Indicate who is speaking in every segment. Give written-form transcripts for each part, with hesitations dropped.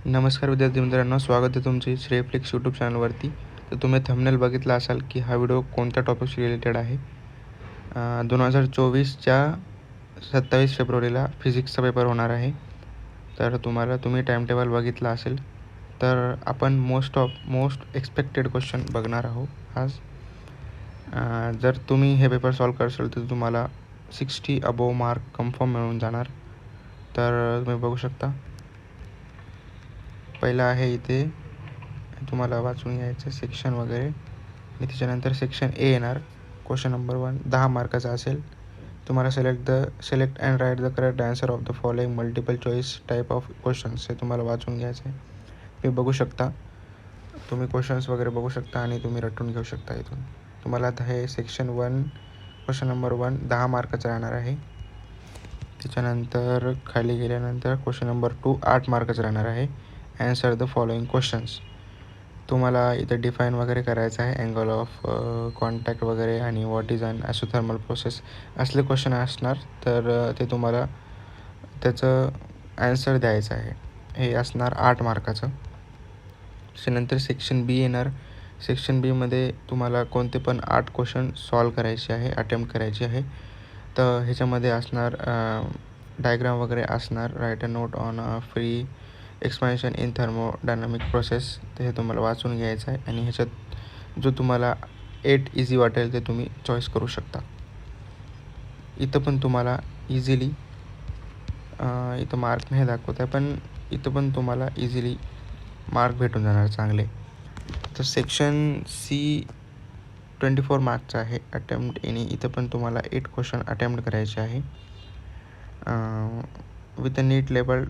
Speaker 1: नमस्कार विद्यार्थी मित्रांनो, स्वागत आहे तुमचे श्रेयफ्लिक्स यूट्यूब चॅनलवरती. तर तुम्ही थंबनेल बघितला असाल की हा व्हिडिओ कोणत्या टॉपिकशी रिलेटेड आहे. 2024च्या 27 फेब्रुवारीला फिजिक्सचा पेपर होणार आहे. तर तुम्ही टाईमटेबल बघितला असेल. तर आपण मोस्ट एक्सपेक्टेड क्वेश्चन बघणार आहोत आज. जर तुम्ही हे पेपर सॉल्व करशाल तर तुम्हाला 60 अबोव मार्क कन्फर्म मिळून जाणार. तर तुम्ही बघू शकता. पहिला आहे इथे तुम्हाला वाचून घ्यायचं सेक्शन वगैरे आणि त्याच्यानंतर सेक्शन ए येणार. क्वेश्चन नंबर 1 10 मार्काचा असेल. तुम्हाला select and write the correct answer of the following multiple choice type of questions हे तुम्हाला वाचून घ्यायचं आहे. तुम्ही बघू शकता, तुम्ही क्वेश्चन्स वगैरे बघू शकता आणि तुम्ही रटून घेऊ शकता. इथून तुम्हाला आता हे सेक्शन 1 क्वेश्चन नंबर 1 10 मार्काचा राहणार आहे. त्याच्यानंतर खाली गेल्यानंतर क्वेश्चन नंबर 2 8 मार्काचा राहणार आहे. Answer the following questions. तुम्हाला इथे डिफाईन वगैरे करायचं आहे. अँगल ऑफ कॉन्टॅक्ट वगैरे आणि व्हॉट इज अन ॲसोथर्मल प्रोसेस असले क्वेश्चन असणार. तर ते तुम्हाला त्याचं ॲन्सर द्यायचं आहे. हे असणार 8 मार्काचं. त्याच्यानंतर सेक्शन बी येणार. सेक्शन बीमध्ये तुम्हाला कोणते पण 8 क्वेश्चन सॉल्व करायचे आहे, अटेम्प्ट करायचे आहे. तर ह्याच्यामध्ये असणार डायग्राम वगैरे असणार. Right a note on a free expansion in thermodynamic process. ते हे तुम्हाला वाचून घ्यायचं आहे आणि ह्याच्यात जो तुम्हाला 8 इझी वाटेल ते तुम्ही चॉईस करू शकता. इथं पण तुम्हाला इझिली इथं मार्क नाही दाखवत आहे, पण इथं पण तुम्हाला इझिली मार्क भेटून जाणार चांगले. तर सेक्शन सी 24 मार्कचं आहे अटेम्प्ट एनी. इथं पण तुम्हाला 8 क्वेश्चन अटेम्प्ट करायचे आहे. With a neat label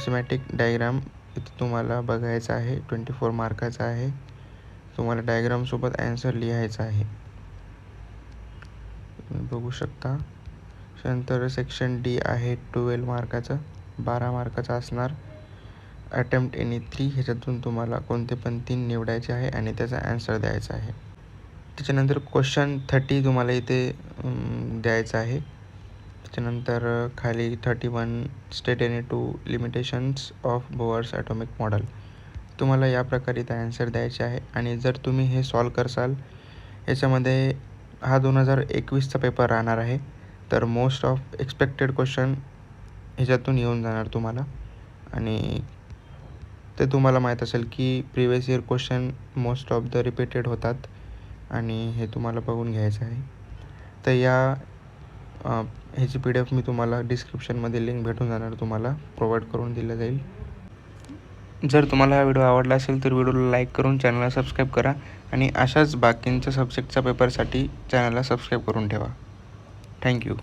Speaker 1: schematic diagram इथं तुम्हाला बघायचं आहे. 24 मार्काचा आहे. तुम्हाला डायग्रामसोबत ॲन्सर लिहायचा आहे. तुम्ही बघू शकता. त्यानंतर सेक्शन डी आहे 12 मार्काचं, 12 मार्काचं असणार. अटेम्प्ट एनी 3 ह्याच्यातून तुम्हाला कोणते पण 3 निवडायचे आहे आणि त्याचा ॲन्सर द्यायचा आहे. त्याच्यानंतर क्वेश्चन 30 तुम्हाला इथे द्यायचं आहे. त्याच्यानंतर खाली 31 state any 2 limitations of bores atomic model. तुम्हाला या प्रकारे इथं ॲन्सर द्यायचे आहे. आणि जर तुम्ही हे सॉल्व करसाल याच्यामध्ये हा 2021चा पेपर राहणार आहे. तर मोस्ट ऑफ एक्सपेक्टेड क्वेश्चन ह्याच्यातून येऊन जाणार तुम्हाला. आणि ते तुम्हाला माहीत असेल की previous year question most of the repeated होतात आणि हे तुम्हाला बघून घ्यायचं आहे. तर ह्याची PDF मी तुम्हाला डिस्क्रिप्शनमध्ये लिंक भेटून जाणार, तुम्हाला प्रोव्हाइड करून दिलं जाईल. जर तुम्हाला हा व्हिडिओ आवडला असेल तर व्हिडिओला लाईक करून चॅनलला सबस्क्राईब करा आणि अशाच बाकींच्या सब्जेक्टच्या पेपरसाठी चॅनलला सबस्क्राईब करून ठेवा. थँक्यू.